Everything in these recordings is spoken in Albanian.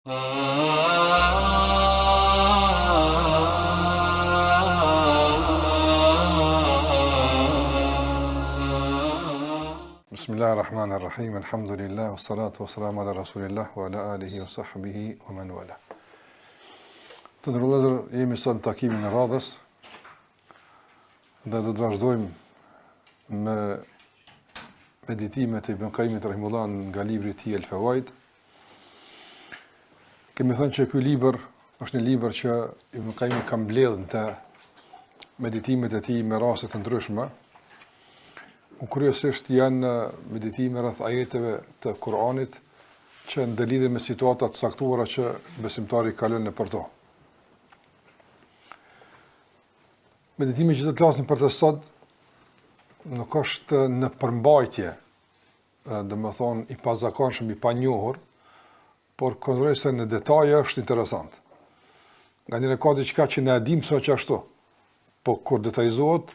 Bismillahirrahmanirrahim, alhamdulillah, wassalatu wassalamu ala rasulillah, wa ala alihi wa sahbihi, wa man wala. Të ndërrullëzër, jemi sot në takimin e radhës, dhe do të vazhdojmë me meditimet e Ibn Qayyimit rahimahullah nga libri i tij El Fawaid. Kemi thënë që ky libër është një libër që Ibn Qayyim ka mbledhur të meditimet e tij me raste të ndryshme. Kryesisht janë meditime rreth ajeteve të Kuranit që ndalidhen me situata të caktuara që besimtari kalon nëpër to. Meditimi që do të flasim për të sot nuk është në përmbajtje, domethënë i pazakonshëm, i panjohur, por konsideroj në detaje është interesant. Nga një ka diçka që ne e dimë se është ashtu, po kur detajzohet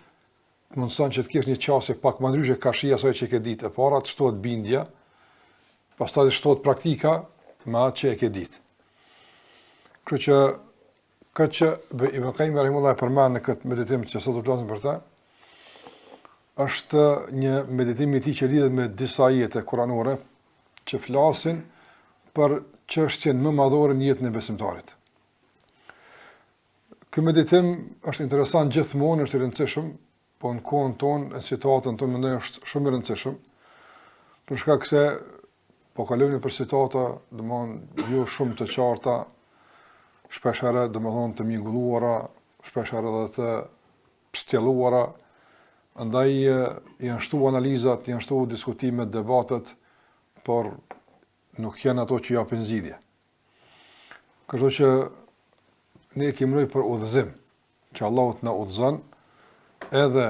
mundson që të kesh një qasje pak më ndryshe kashia asaj që ke ditë. E para të shtohet bindja, pastaj të shtohet praktika me atë që e ke ditë. Kështu që këtë që Ibn Qayyim rahimahullah e përmend në këtë meditim që sot do të flasim për ta, është një meditim i tij që lidhet me disa ajete kuranore që flasin për çështjen më madhore në jetën e besimtarit. Ky meditim është interesant gjithmonë, është i rëndësishëm, po në kohën tonë, në situatën tonë mendoj është shumë i rëndësishëm, për shkak se po kalojmë për situata, domthonë jo shumë të qarta, shpeshherë domthonë të mingulluara, shpeshherë edhe të pstjelluara, andaj janë shtu analizat, janë shtu diskutimet, debatet, por nuk janë ato që japin zgjidhje. Kështu që ne kemi nevojë për udhëzim, që Allahu të na udhëzon edhe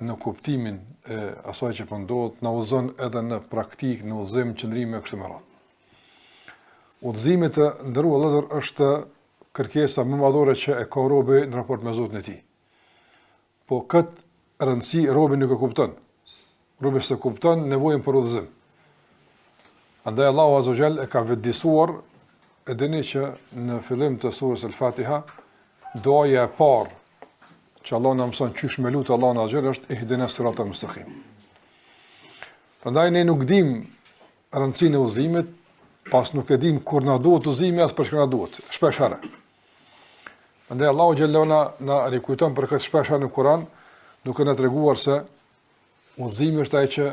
në kuptimin e asaj që po ndodh, na udhëzon edhe në praktik, në udhëzim, qëndrim me kështu me radhë. Udhëzimi të ndëruar vëllezër është kërkesa më madhore që e ka robi në raport me Zotin e tij. Po këtë rëndësi robi nuk e kupton. Robi s'e kupton nevojën për udhëzim. Andaj Allahu Azza wa Jall e ka vetëdijsuar, e dini që në fillim të surës Al-Fatiha, duaja e parë që Allah në mëson qysh me lutë Allah në Azhjel është ihdina siratal mustaqim. Prandaj ne nuk dim rëndësinë e udhëzimit, pas nuk e dim kur na duhet udhëzimi as për çka na duhet, shpesh herë. Prandaj Allahu xhallahu na rikujton për këtë shpesh herë në Kur'an, duke na treguar se udhëzimi është ai që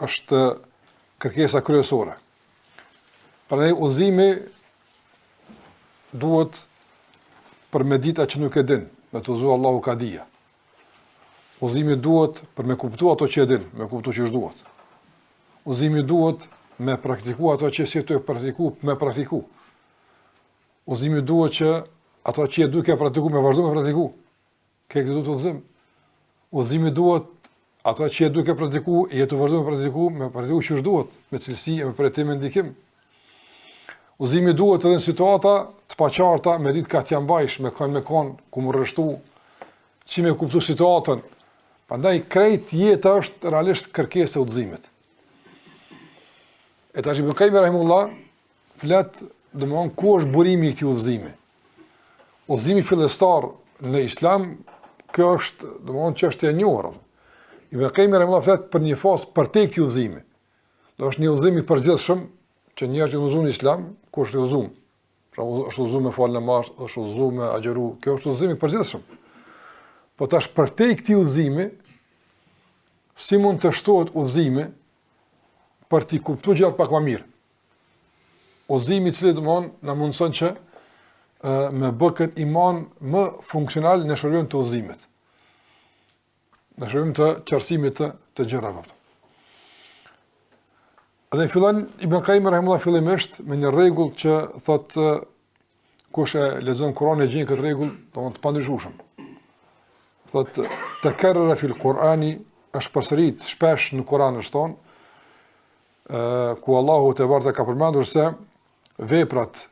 është kërkesa kryesore. Prandaj udhëzimi duhet për me dita që nuk e din, me të uzu Allahu ka dija. Udhëzimi duhet për me kuptu ato që e din, me kuptu që është duhet. Udhëzimi duhet me praktiku ato që si të e praktiku, me praktiku. Udhëzimi duhet që ato që e duke praktiku, me vazhdu me praktiku. Këtë duhet udhëzim. Udhëzimi duhet ato që e duke praktiku, e të vazhdu me praktiku që është duhet, me cilësi e me përjetim e ndikim. Udhëzimi duhet edhe në situata të paqarta, me ditë ka t'jam bajsh, me kanë, ku më rrështu, që me kuptu situatën. Prandaj krejt jeta është realisht kërkesë e udhëzimit. E tash Ibn Qayyim rahimahullah flet domthon ku është burimi i këtij udhëzimi. Udhëzimi fillestar në Islam, kjo është domthon çështje e njohur. Ibn Qayyim rahimahullah flet për një fazë për te këtij udhëzimi. Do është një udhëzim i përgjithshëm që njerëzit që udhëzojnë Islam, ku është udhëzum? Pra është udhëzum me fal namaz, është udhëzum me agjëru, kjo është udhëzim i përgjithshëm. Po tash për te këtij udhëzimi, si mund të shtohet udhëzimi për t'i kuptuar gjërat pak më mirë? Udhëzimi i cili domthon na mundson që me bë këtë iman më funksional në shërbim të udhëzimit. Në shërbim të qartësimit të gjërave. Dhe fillon Ibn Qayyim rahimahullah fillimisht me një rregull që thotë kush e lexon Kur'anin e gjen këtë rregull, domethënë të pandryshueshëm. Thotë takarrara fil Qur'ani, është përsërit shpesh në Kur'an është thonë, ku Allahu te barta ka përmendur se veprat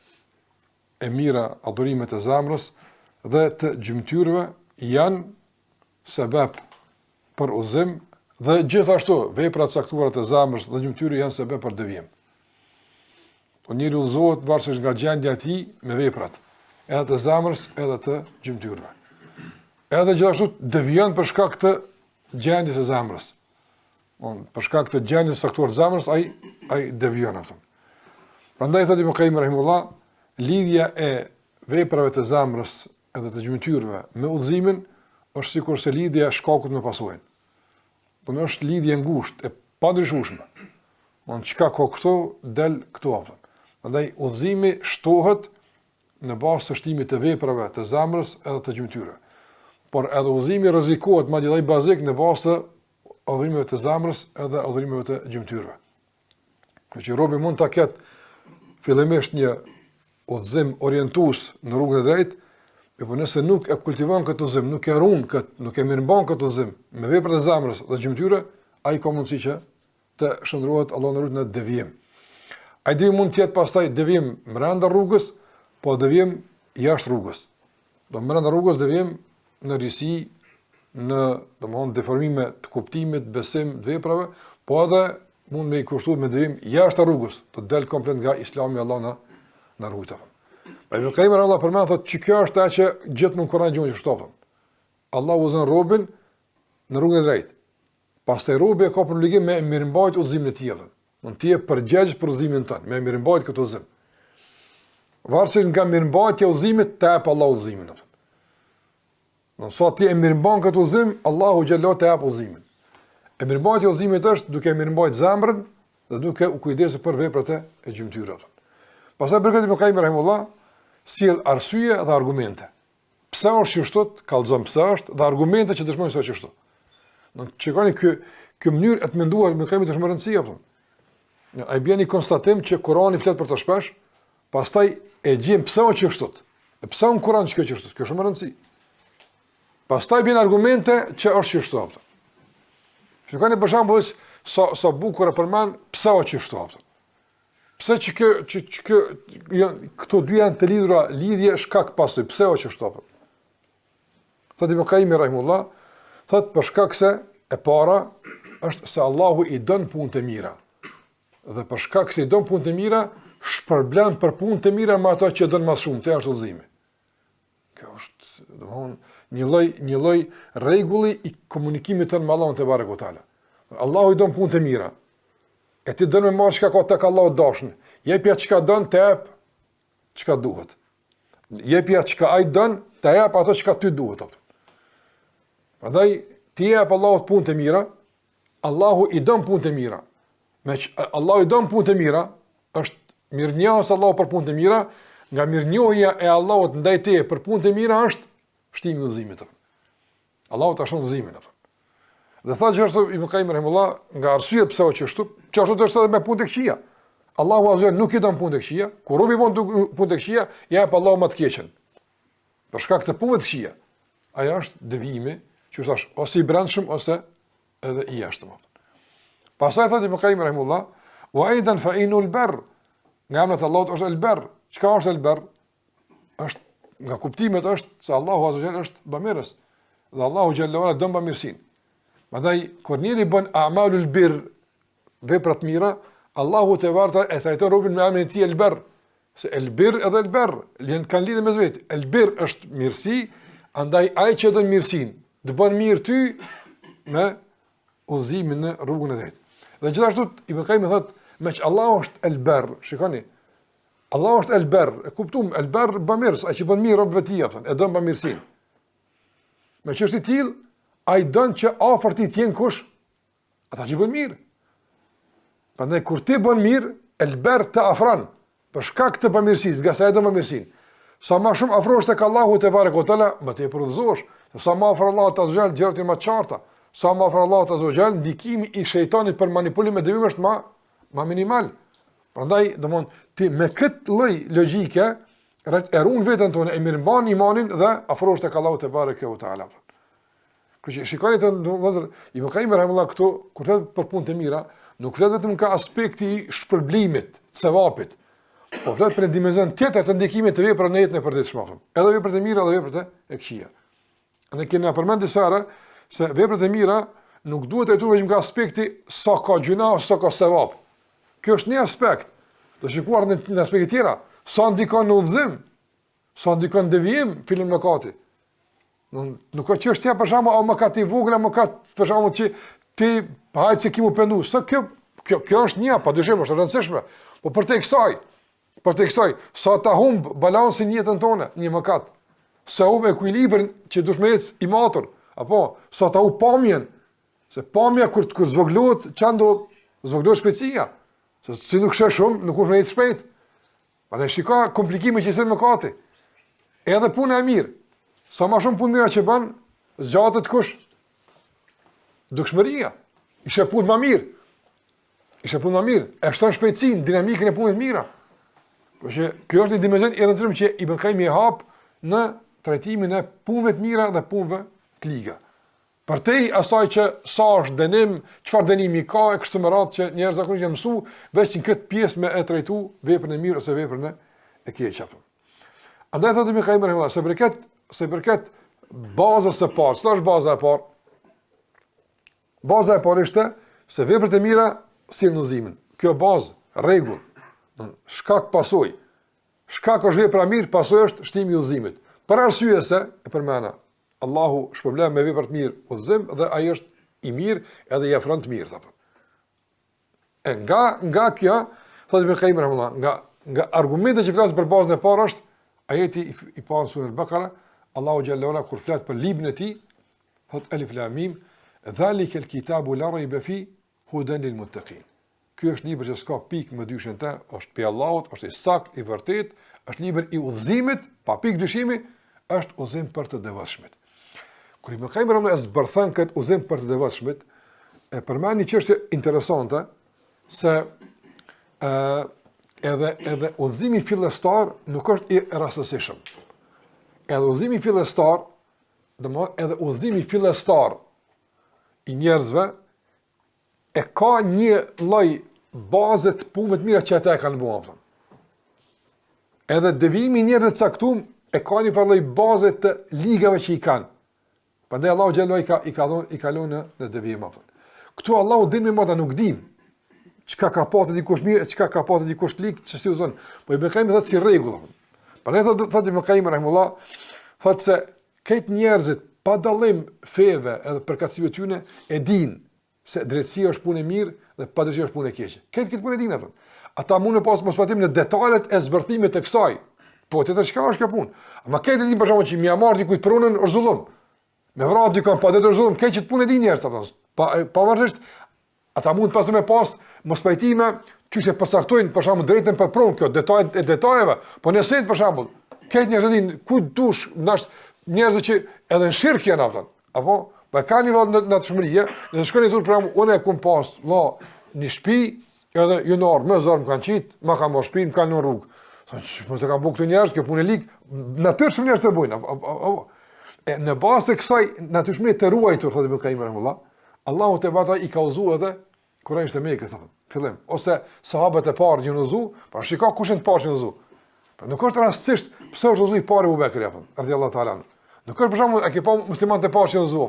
e mira, adhurimet e zemrës dhe të gjymtyrëve janë sebeb për udhëzim. Dhe gjithashtu, veprat caktuara të zemrës dhe gjymtyrë janë sebeb për devijim. Po njeriu udhëzohet varësisht nga gjendja e tij me veprat, edhe të zemrës, edhe të gjymtyrëve. Edhe gjithashtu devijon për shkak të gjendjes së zemrës. Për shkak të gjendjes së saktuar të zemrës, ai devijon atë. Prandaj thotë Ibn Qayyim rahimullah, lidhja e veprave të zemrës edhe të gjymtyrëve me udhëzimin është sikur se lidhja e shkakut me pasojën. Po më është lidhje ngushtë e pandryshueshme. Çka ka këto del këtu apo. Prandaj udhëzimi shtohet në bazë të shtimit të veprave të zemrës edhe të gjymtyrëve. Por edhe udhëzimi rrezikohet madje edhe bazik në bazë të udhëzimeve të zemrës edhe udhëzimeve të gjymtyrëve. Që robi mund ta ketë fillimisht një udhëzim orientues në rrugën e drejtë, por nëse nuk e kultivon këtë udhëzim, nuk e ruan këtë, nuk e mirëmban këtë udhëzim me veprat e zemrës dhe gjymtyrë, ai ka mundësi që të shndrohet Allahu në rrugën e devijim. Ai devijim mund të jetë pastaj devijim brenda rrugës, po devijim jashtë rrugës. Do brenda rrugës devijim në risi, në domthonë deformime të kuptimit, besim, të veprave, po edhe mund me i kushtuar me devijim jashtë rrugës, të del komplet nga Islami Allahu na rrugë. Pa Ibn Qayyim Allah përmend thotë që kjo është ajo që gjithmonë Kurani gjunë që shtopën. Allahu udhëzon robën në rrugën e drejtë. Pastaj robi ka për obligim me mirëmbajtje udhëzimin e tij. Mund të jetë përgjegjës për udhëzimin tënd, me mirëmbajtje këtë udhëzim. Varësisht nga mirëmbajtja e udhëzimit të jap Allahu udhëzimin. Nëse ti e mirëmban këtë udhëzim, Allahu xhallahu të jap udhëzimin. E mirëmbajtja e udhëzimit është duke mirëmbajtur zemrën dhe duke u kujdesur për veprat e gjymtyrës. Pastaj përgjigjet Ibn Qayyim rahimullah sjell arsye dhe argumente. Pse është kështu, kallëzon pse është dhe argumente që dëshmojnë se është kështu. Do të shikoni kë mënyrë e të menduar Ibn Qayyim është më e rëndësishme apo. Ai bën një konstatim që Kurani flet për të shpesh, pastaj e gjejmë pse është kështu. E pse në Kur'an që është kështu? Kjo është më e rëndësishme. Pastaj bën argumente që është kështu apo. Shikoni për shembull sa bukur e përmend pse është kështu apo. Pse që këto dy janë të lidhura, lidhje shkak pasojë. Pse është kështu apo? Thotë Ibn Qayyim rahimullah, thotë për shkak se e para është se Allahu i don punë të mira. Dhe për shkak se i don punë të mira, shpërblen për punë të mira me ato që don më shumë, të është udhëzimi. Kjo është, domthonë, një lloj rregulli i komunikimit tonë me Allahun te barekutaala. Allahu i don punë të mira. E ti dënë me marrë çka ka tek Allahu dashën. Jepja çka don të jap çka duhet. Jepja çka ai don të jap ato çka ty duhet. Prandaj ti jap Allahut punë të mira, Allahu i don punë të mira. Allahu i don punë të mira, është mirënjohës Allahu për punë të mira, nga mirënjohja e Allahut ndaj teje për punë të mira është shtimi i udhëzimit. Allahu ta shon udhëzimin. Dhe thotë që është Ibn Qayyim rahimullah, nga arsye pse është kështu, çfarë do të thotë me punë të këqija. Allahu azza nuk i don punë të këqija, kur robi bën punë të këqija, ja jep Allahu më të keqen. Për shkak të punëve të këqija. Ajo është devijimi, që thash, ose i brendshëm ose edhe i jashtëm. Pastaj thotë Ibn Qayyim rahimullah, wa aidan fa inul barr. Nga ana të Allahut është el barr. Çka është el barr? Është nga kuptimet është se Allahu azza është bamirës. Dhe Allahu xhallahu ala don bamirësinë. Madaj, kur njëri bën a'malul birr, veprat mira, Allahu te varta e trajton robën me emrin e tij el barr. Se el birr edhe el barr kanë lidhje mes vetë. El birr është mirësi, andaj ai që don mirësinë, do bën mirë ty me udhëzimin në rrugën e drejtë. Dhe gjithashtu Ibn Qayyim thotë, meq Allahu është el barr, shikoni. Allahu është el barr, e kuptuam, el barr bamirës, ai që bën mirë robëve të tij, e don bamirësinë. Me çështë i tillë ai don që afër ti të jenë kush? Ata që bën mirë. Prandaj kur ti bën mirë, el barr të afron për shkak të bamirësisë, nga sa ai do bamirësinë. Sa më shumë afrohesh tek Allahu te barekutaala, më të përudhëzohesh. Sa më afër Allahut azza xal gjërat më të qarta. Sa më afër Allahut azza xal ndikimi i shejtanit për manipulim me devijim është më minimal. Prandaj, domthon ti me këtë lloj logjike e ruan veten tonë, e mirëmban imanin dhe afrohesh tek Allahu te barekutaala. Kështu shikoni të vëzër, Ibn Qayyim rahimullah këtu, kur flet për punë të mira, nuk flet vetëm nga aspekti i shpërblimit, sevapit, po flet për një dimension tjetër të ndikimit të veprave në jetën e përditshme. Edhe veprat e mira dhe veprat e këqija. Ne kemi përmendur disa herë se veprat e mira nuk duhet të trajtohen nga aspekti sa ka gjuna ose sa ka sevap. Kjo është një aspekt. Do shikuar në aspekte tjera, sa ndikon në udhëzim, sa ndikon devijim filmi mëkati. Nuk ka çështja për shkak o mëkat i vogël, mëkat për shkak që ti hajt se kimu pendu. Sa kjo është një, padyshim është e rëndësishme. Po për të kësaj, sa ta humb balansin në jetën tonë, një mëkat. Sa humb ekuilibrin që duhet me ecë i matur, apo sa ta humb pamjen, se pamja kur zvoglohet, çan do zvoglohet shpejtësia. Se si nuk shë shumë, nuk është me ecë shpejt. Prandaj shiko komplikime që janë mëkati. Edhe puna e mirë. Sa më shumë punë mira që bën, zgjatet kush? Dukshmëria. Ishte punë më mirë. E shton shpejtësinë, dinamikën e punës mira. Por që kjo është një dimension i rëndësishëm që Ibn Qayyim e hap në trajtimin e punëve të mira dhe punëve të liga. Përtej asaj që sa është dënim, çfarë dënimi ka e kështu me radhë që njerëz zakonisht janë mësu veç në këtë pjesë me e trajtu veprën e mirë ose veprën e keqe. Andaj thotë Ibn Qayyim rahimahullah, se përket bazës së parë, çfarë është baza e parë? Baza e parë është se veprat e mira sillen udhëzimin. Kjo bazë, rregull, shkak pasojë. Shkak është vepra e mirë, pasojë është shtimi i udhëzimit. Për arsye se e përmenda Allahu shpërblen me vepra të mirë udhëzim dhe ai është i mirë edhe i afron të mirë thapë. E nga kjo, thotë Ibn Qayyim rahimahullah, nga argumentet që flasin për bazën e parë është ajeti i parë në surën Al-Baqara, Allahu xhallahu ala kur flet për librin e tij, thot Alif Lam Mim, dhalika al-kitabu la rayba fi hudan lil muttaqin. Ky është libër që s'ka pikë më dyshën të, është pe Allahut, është i saktë, i vërtet, është libër i udhëzimit, pa pikë dyshimi, është udhëzim për të devotshmit. Kur Ibn Qayyim e zbërthan këtë udhëzim për të devotshmit, e përmend një çështje interesante se edhe udhëzimi fillestar nuk është i rastësishëm. Edhe udhëzimi fillestar, edhe udhëzimi fillestar i njerëzve e ka një lloj baze të punëve të mira që ata e kanë bërë. Edhe devijimi i njerëzve të caktuar e ka një lloj baze të ligave që i kanë. Prandaj Allahu xhallahu i ka lënë në devijim atë. Ktu Allahu din më mëta nuk dim çka ka pasur dikush mirë, çka ka pasur dikush lig, ç'si u zon. Po i bëjmë thotë si rregull. Prandaj thotë Ibn Qayyim rahimullah, thotë se këtë njerëzit pa dallim feve edhe përkatësive të tyre e din se drejtësia është punë e mirë dhe padrejtësia është punë e keqe. Këtë punë e din atë. Ata mund të pas mos patim në detajet e zbërthimit të kësaj. Po tjetër çka është kjo punë? Ama këtë din për shkakun që më ia marr dikujt pronën orzullum. Me vrap dikon pa detyr orzullum, këtë punë e din njerëz ato. Pavarësisht ata mund pas me pas mos pajtime që se përcaktojnë për shkakun drejtën për pronë kjo detajet e detajeve. Po nëse për shembull këtë njerëz din ku dush ndash njerëz që edhe në shirk janë ata. Apo pa kanë një natyrshmëri, ne shkoni tur për unë e kum pas, në shtëpi, edhe ju nor, më zor më kanë qit, më kanë marrë shtëpinë, më kanë në rrugë. Thonë, mos e kanë bëu këto njerëz, kjo punë lig, natyrshëm njerëz të bëjnë. Në bazë të kësaj natyrshmëri të ruajtur, thotë Ibn Qayyim rahimahullah, Allahu te bata i ka uzuar edhe kur ai ishte në Mekë, thonë. Fillim, ose sahabët e parë që uzu, pra shikoj kush janë të parë që uzu. Pra nuk është rastësisht pse është uzu i parë Abu Bekri apo radhiyallahu ta'ala. Nuk është për shembull a ke pa muslimanë të parë që uzu.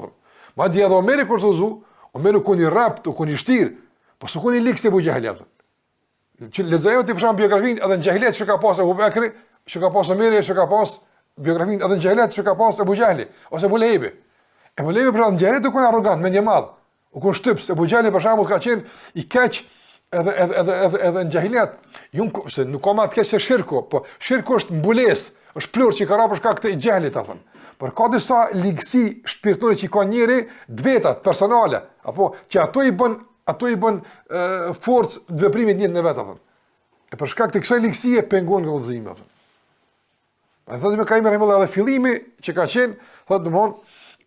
Madje edhe Omeri kur uzu, Omeri ku ni rapt, ku ni shtir, po s'u koni lik se Abu Jahli apo. Që lexojë ti për shembull biografinë edhe në Jahiliet që ka pas Abu Bekri, që ka pas Omeri, që ka pas biografinë edhe në Jahiliet që ka pas Abu Jahli ose Abu Lehebi. Abu Lehebi për në Jahiliet ku arrogant, me një madh. U kon shtyps, Abu Jahli për shembull ka qenë i keq edhe në Jahiliet. Se nuk ka më të keq se shirku, po shirku është mbulesë, është plur që ka ra për shkak të Jahlit apo. Por ka disa ligësi shpirtërore që ka njëri vetat personale, apo që ato i bën forcë të veprimit njëri në vet apo. E për shkak të kësaj ligësie pengon nga udhëzimi apo. A thotë me Qayyim rahimahullah edhe fillimi që ka qenë, thotë domthon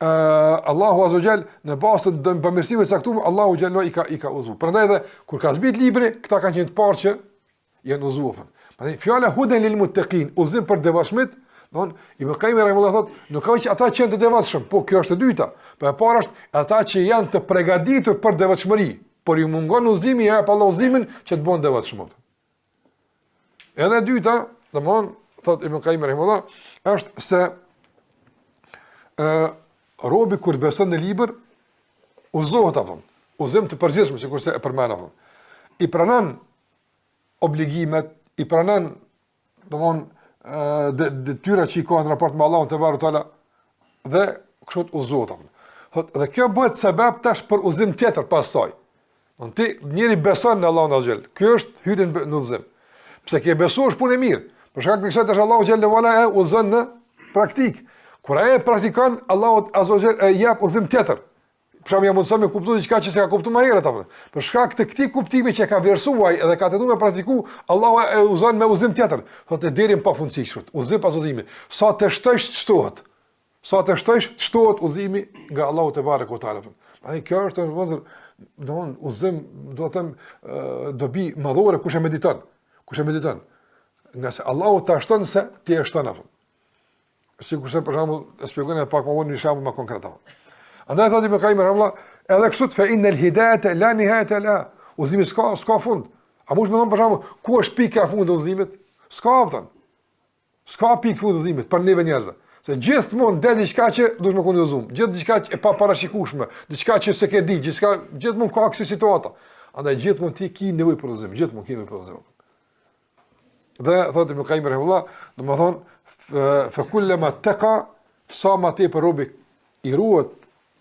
Allahu azza wajal në bazë të bamirësimeve të caktuara Allahu xhallahu i ka udhëzuar. Prandaj edhe kur ka zbrit libri, këta kanë qenë të parë që janë udhëzuar. Prandaj fjala hudan lil muttaqin, udhëzim për devotshmit, domthon Ibn Qayyim rahimahullah thotë, nuk ka që ata që janë të devotshëm, po kjo është e dyta. Po e para është ata që janë të përgatitur për devotshmëri, por ju mungon udhëzimi ja pa udhëzimin që të bëhen devotshëm. Edhe e dyta, domthon thotë Ibn Qayyim rahimahullah, është se robi kur beson në libër, udhëzohet apo. Udhëzim të përgjithshëm, sikurse e përmend apo. I pranon obligimet, i pranon detyra që i ka në raport me Allahun te barekuta dhe kështu udhëzohet. Thotë dhe kjo bëhet sebeb tash për udhëzim tjetër pas saj. Don ti njëri beson në Allahun azhjel. Ky është hyrje në udhëzim. Pse ke besuar është punë e mirë. Për shkak të kësaj tash Allahu xhelle wala e udhëzon në praktik. Kur ai e praktikon, Allahu azhjel e jep udhëzim tjetër. Për shkak jam mundson me kuptuar diçka që s'ka kuptuar më herët apo. Për shkak të këtij kuptimi që ka vlerësuar edhe ka tentuar me praktiku, Allahu e udhëzon me udhëzim tjetër. Thotë deri në pafundësi kështu. Udhëzim pas udhëzimi. Sa të shtojsh shtohet. Sa të shtojsh shtohet udhëzimi nga Allahu te barekuta. Ai kjo është vëzër, domthon udhëzim, do të them, dobi madhore kush e mediton. Kush e mediton. Nga se Allahu ta shton se ti e shton apo. Sikur se për shembull, e shpjegoj pak më vonë një shembull më konkret. Andaj thotë Ibn Qayyim rahimahullah, edhe kështu fa inal hidayata la nihayata la. Udhëzimi s'ka fund. A mund të më thon për shembull, ku është pika e fundit e udhëzimit? S'ka opton. S'ka pikë fund udhëzimit për neve njerëzve. Se gjithmonë del diçka që duhet më koni udhëzum. Diçka që e paparashikueshme, diçka që s'e ke di, gjithmonë ka kësi situata. Andaj gjithmonë ti ke nevojë për udhëzim, gjithmonë ke nevojë për udhëzim. Dhe thotë Ibn Qayyim rahimahullah, domethënë fa kullama taqa sa ma te për robi i ruhet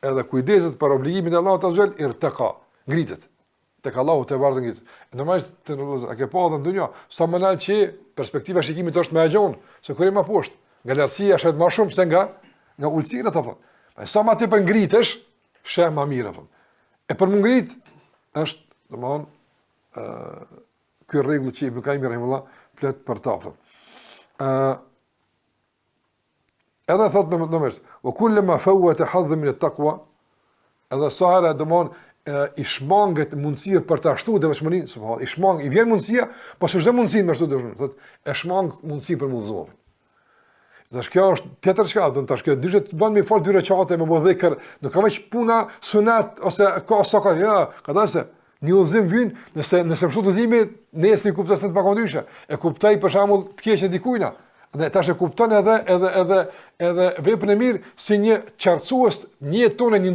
edhe kujdeset për obligimin e Allahut azhjel irtaqa, ngritet. Tek Allahu te bardhë ngritet. Normalisht të a ke pa edhe në dunjë, sa më lart që perspektiva e shikimit është më e gjon, se kur je më poshtë, nga lartësia është më shumë se nga ulësia apo. Pa sa më tepër ngritesh, sheh më mirë apo. E për më ngrit është, domthonë, ky rregull që Ibn Qayyim rahimahullah flet për ta. Edhe thot në mërs, o kullama fawata hadh min at-taqwa, edhe sa herë domon i shmanget mundësia për ta shtuar devotshmërinë, subhanallahu, i shmang, i vjen mundësia, po s'është mundësi më shtuar devotshmërinë, thot e shmang mundësi për mundëzuar. Tash kjo është tjetër çka, do të tash kjo dyshë të bën me fal dy recate me bodhëkër, do ka më puna sunat ose ka soka, ja, ka dashë një udhëzim vjen, nëse më udhëzimi nesër kupton se të pakondyshë, e kuptoj për shembull të keq dikujt. Dhe tash e kupton edhe veprën e mirë si një qartësues një jetë tonë, një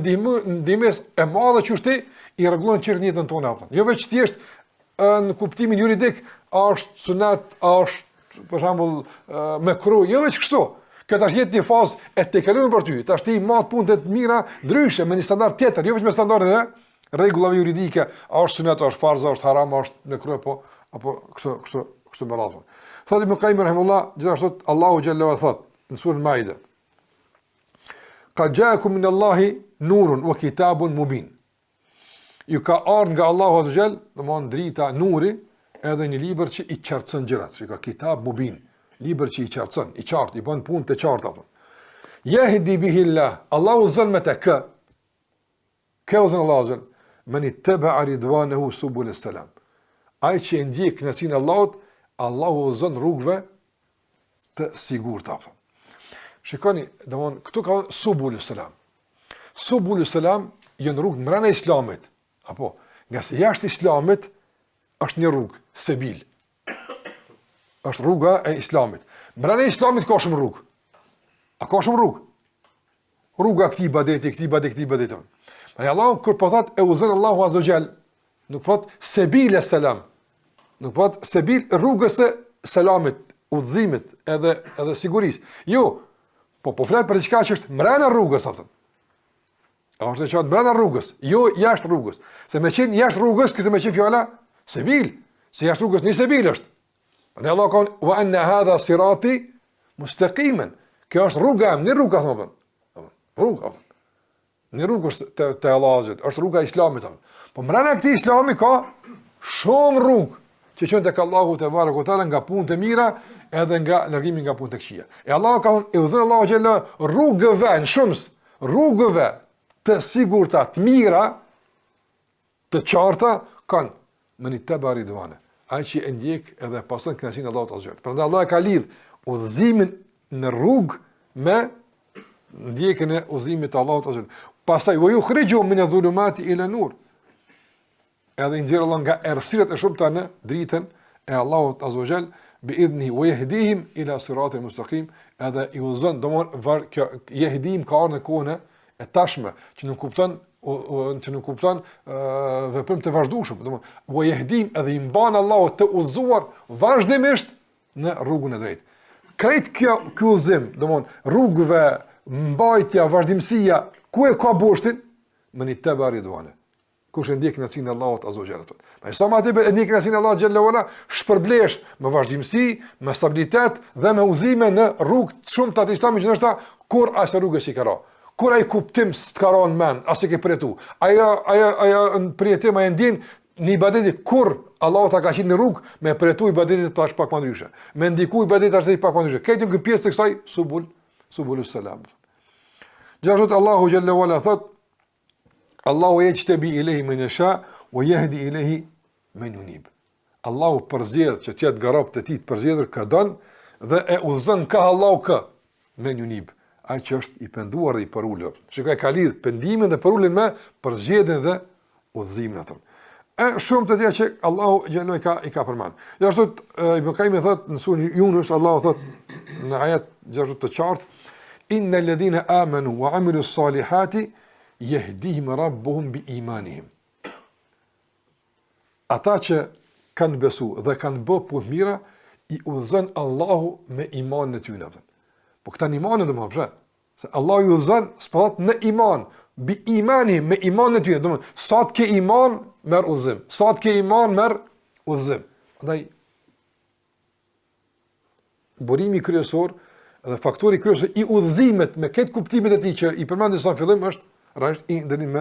ndihmës e madhe që ti i rregullon çirnjetën tonë apo. Jo vetë thjesht në kuptimin juridik, është sunat, është për shembull mekruh, jo vetë kështu. Kjo tash jetë një fazë e të kaluar për ty. Tash ti marr punë të mira ndryshe me një standard tjetër, jo vetëm me standardet e rregullave juridike, është sunat, është farz, është haram, është mekruh apo kështu me radhë. Thotë Ibn Qayyim rahimahullah, gjithashtu Allahu xhalla wa thot në surën Maide. Qad ja'akum min Allahi nurun wa kitabun mubin. Ju ka ardhur nga Allahu azza xhall, domthon drita, nuri, edhe një libër që i qartëson gjërat. Që ka kitab mubin, libër që i qartëson, i qartë, i bën punë të qarta apo. Yahdi bihi Allah, Allahu zalmata ka uzan Allahu azza, man ittaba'a ridwanahu subul salam. Ai që ndjek kënaqësinë e Allahut, Allahu uzon rrugëve të sigurta. Shikoni, domthon këtu ka subul salam. Subul salam janë rrugë brenda islamit, apo nga se jashtë islamit është një rrugë, sebil. Është rruga e islamit. Brenda islamit ka shumë rrugë. A ka shumë rrugë? Rruga këtij ibadeti. Pa Allahu kur po thot e uzon Allahu azza xal, nuk thot sebil salam. Nuk po sebil rrugës së selamit, udhëzimit, edhe sigurisë. Jo, po flet për diçka që është brenda rrugës atë. Është çon brenda rrugës, jo jashtë rrugës. Se me qenë jashtë rrugës, këtë me qenë fjala sebil, se jashtë rrugës një sebil është. Ne Allah ka wa anna hadha sirati mustaqiman. Kjo është rruga, në rruga thonë. Rruga. Në rrugë të Allahut, është rruga e Islamit. Po brenda këtij Islami ka shumë rrugë që qënë të ka Allahu të barë këtale nga punë të mira edhe nga largimi nga punë të këqija. E Allah ka thonë, e udhëzën Allahu gjellë rrugëve në shumës, rrugëve të sigurta, të mira, të qarta, kanë më një të bari dëvane. Ai që e ndjek edhe pasën kënaqësinë Allahut azza wajal. Prandaj Allah ka lidh udhëzimin në rrugë me ndjekjen e udhëzimit të Allahut azza wajal. Pastaj u yukhrijuhum min adh-dhulumati ila nur. Edhe i nxjerr Allah nga errësirat e shumta në dritën e Allahut azza wajal bi idhni wa yahdihim ila siratil mustaqim. Edhe i udhëzon domon kjo yahdihim ka në kohën e tashme që nuk kupton që nuk kupton veprim të vazhdueshëm, domethënë, wa yahdim edhe i mban Allahu të udhëzuar vazhdimisht në rrugën e drejtë. Krejt ky udhëzim, domethënë rrugëve, mbajtja, vazhdimësia, ku e ka boshtin? Me një të bari duane. Kush e ndjek kënaqësinë e Allahut azza wa jalla. Me sa më tepër e ndjek kënaqësinë e Allahut xhalla wala, shpërblesh me vazhdimsi, me stabilitet dhe me udhëzime në rrugë shumë të Islamit që është kur as rrugës i karo. Kur ai kuptim s'karon men, as e ke përjetu. Ajo në përjetim e ndjen në ibadeti kur Allahu ta ka qenë në rrugë me përjetu ibadetin tash pak më ndryshe. Me ndiku ibadetin tash pak më ndryshe. Këtë një pjesë të kësaj subulus salam. Gjithashtu Allahu xhalla wala thot Allahu yajtabi ilayhi man yasha wa yahdi ilayhi man yunib. Allahu përzgjedh që të jetë garop të tij të përzgjedhur ka don dhe e udhëzon ka Allahu ka man yunib. Ai që është i penduar dhe i përulur. Shikoj ka lidh pendimin dhe përuljen me përzgjedhjen dhe udhëzimin atë. Shumë të tjera që Allahu xhallahu i ka përmend. Gjithashtu Ibn Qayyim thot në surën Yunus, Allahu thot në ajet gjithashtu të qartë innal ladhina amanu wa amilus salihati yahdihim rabbuhum bi imanihim. Ata që kanë besu dhe kanë bë punë mira, i udhëzon Allahu me imanin e tyre. Po këta imanin do më thënë, se Allahu ju udhëzon s'pat në iman, bi imanihim me imanin e tyre. Do të thotë sa të ke iman merr udhëzim, sa të ke iman merr udhëzim. Prandaj burimi kryesor dhe faktori kryesor i udhëzimit me këtë kuptimet e tij që i përmendi sa në fillim është rreth i ndërim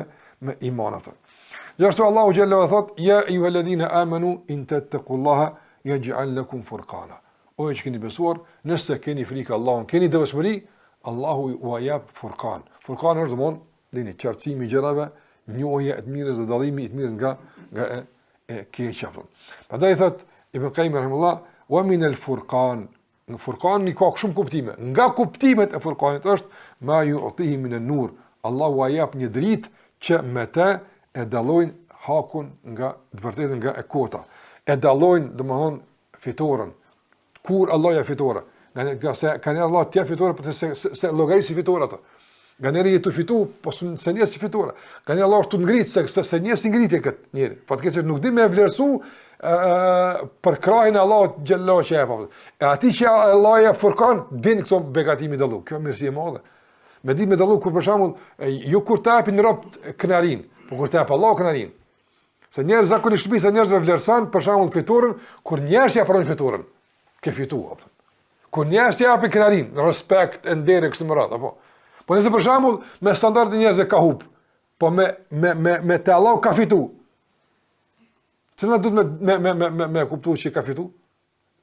me iman atë. Gjithashtu Allahu xhallahu thot ya ayyuhalladhina amanu in tattaqullaha yaj'al lakum furqana. O që keni besuar, nëse keni frikë Allahun, keni devotshmëri, Allahu u jap furqan. Furqan është domon dini qartësimi i gjërave, njohja e mirës dhe dallimi i mirës nga e keqja. Prandaj thot Ibn Qayyim rahimullah wa min al-furqan. Furqan i ka shumë kuptime. Nga kuptimet e furqanit është ma yu'tihi min an-nur. Allahu u jap një dritë që me të e dallojnë hakun nga të vërtetën nga e kota. E dallojnë domthon fitoren. Kur Allah ja fitore. Nga se kanë Allah t'ja fitore për të se llogarisi fitore ato. Nga njeri të fitu, po se njësi fitore. Nga njeri Allah është të ngritë, se njësi ngritje këtë njeri. Fatkeqësisht nuk di me vlerësu për krajin e Allah xhallahu që e pa. E ati që Allah ja furkan, din këto begatimi dallu. Kjo mirësi e madhe. Me di me dallu kur për shembull, ju kur të hapin robt kënarin, po kur të hap Allah kënarin. Se njerëz zakonisht shtëpisë njerëzve vlerësan për shembull fitoren, kur njerëz ja pranojnë fitoren, ke fituar. Kur njerëz ja hapin kënarin, respekt e nder kështu më radh, apo. Po nëse për shembull me standardet e njerëzve ka hub, po me te Allah ka fitu. Cila duhet me kuptuar që ka fitu?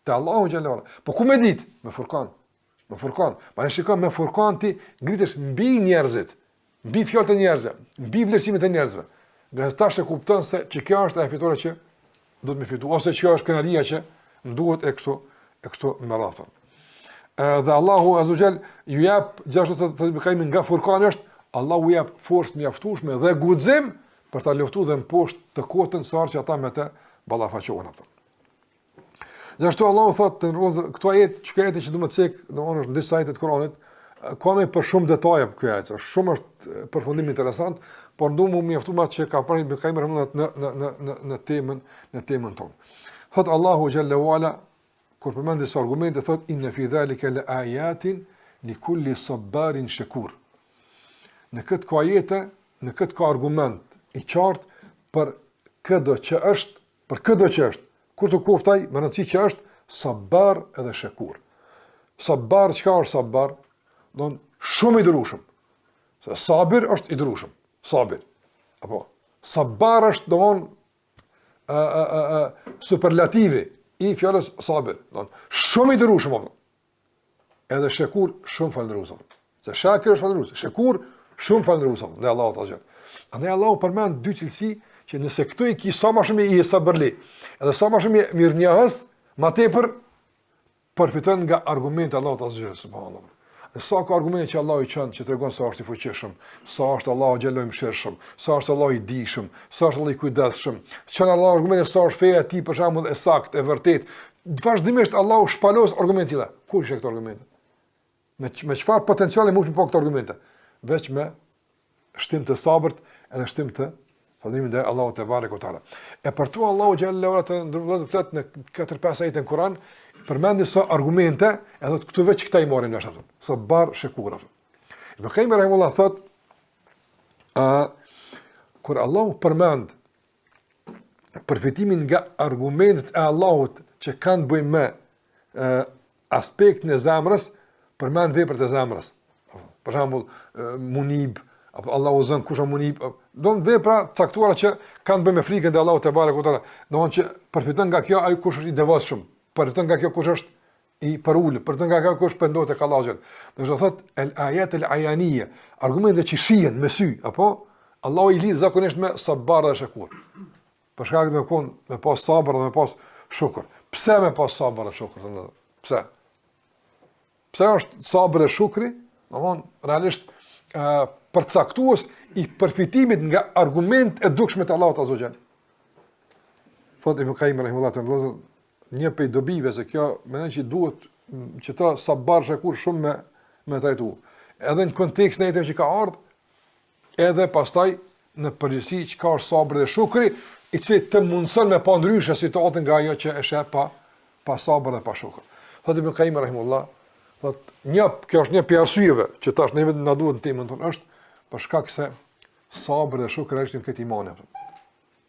Te Allahu xhallahu. Po ku me dit? Me furkan. Me furkan. Pa ne shikoj me furkan ti ngritesh mbi njerëzit, mbi fjalët e njerëzve, mbi vlerësimet e njerëzve. Nga tash e kupton se kjo është ajo fitore që duhet me fitu, ose kjo është kënaqësia që duhet e kështu me radhë. Dhe Allahu azza wa jall ju jap gjithashtu të bëjmë nga furkani është Allahu jap forcë mjaftueshme dhe guxim për ta luftuar dhe në poshtë të kotën sa që ata me të ballafaqohen ato. Gjithashtu Allahu thotë në këto ajete që do të cek, domthonë është në disa ajete të Kuranit, ka më për shumë detaje kjo ajet, shumë është përfundim interesant, por ndu më mjaftu ma që ka pranë Ibn Qayyim në temën tonë. Thot Allahu xhalla wala kur përmend disa argumente thot inna fi dhalika la ayatin li kulli sabarin shakur. Në këtë ajete, në këtë argument i qartë për çdo që është, kur të kuftaj, më rëndësi që është sabar edhe shakur. Sabar, çka është sabar? Don shumë i durueshëm. Se sabir është i durueshëm. Sabir. Apo sabar është domon superlativi i fjalës sabir. Don shumë i durueshëm. Edhe shakur shumë falëndërues. Se shakir është falëndërues, shakur shumë falëndërues ndaj Allahut azza. Andaj Allahu përmend dy cilësi që nëse këtu i ki sa më shumë i sabërli, edhe sa më shumë i mirënjohës, më tepër përfiton nga argumenti Allahut azza subhanallahu. Sa ka argumente që Allahu i çon që tregon se është i fuqishëm, sa është Allahu xhallahu i mëshirshëm, sa është Allahu i dijshëm, sa është Allahu i kujdesshëm. Çon Allahu argumente sa është feja e tij për shembull e saktë, e vërtetë. Vazhdimisht Allahu shpalos argumente tilla. Ku janë këto argumente? Me çfarë potenciali mund të po këto argumente? Veç me shtim të sabërt edhe shtim të falëndrimit ndaj Allahut te barekuhu teala. E për tu Allahu xhallahu ala të ndërvozë këtë në 4-5 ajete në Kur'an, përmendi sa argumente, edhe këtu veç këta i marrin vesh atë. Sabar shakur. Ibn Qayyim rahimahullah thot kur Allahu përmend përfitimin nga argumentet e Allahut që kanë të bëjnë me aspektin e zemrës, përmend veprat e zemrës. Për shembull, munib, apo Allahu zon kush është munib, don vepra caktuara që kanë të bëjnë me frikën e Allahut te barekuhu teala. Domthonjë që përfiton nga kjo ai kush është i devotshëm, përfiton nga kjo kush është i parul, përfiton nga kjo kush pendohet tek Allahu. Do të thotë el ayat el ayaniya, argumente që shihen me sy, apo Allahu i lidh zakonisht me sabar dhe shakur. Për shkak me pas sabër dhe me pas shukr. Pse me pas sabër dhe shukr? Pse? Pse është sabër dhe shukri? Domthonë realisht përcaktues i përfitimit nga argument e dukshme të Allahut azza wa jall. Thot Ibn Qayyim rahimahullah ta'ala, një prej dobive se kjo mendoj që duhet që ta sabar shakur shumë me trajtu. Edhe në kontekstin e jetës që ka ardhur, edhe pastaj në përgjithësi çka është sabri dhe shukri, i cili të mundson me pa ndryshe situatën nga ajo që është pa sabër dhe pa shukr. Thot Ibn Qayyim rahimahullah, thot kjo është një prej arsyeve që tash ne vetë na duhet në temën tonë, është për shkak se sabri dhe shukri është në këtë iman.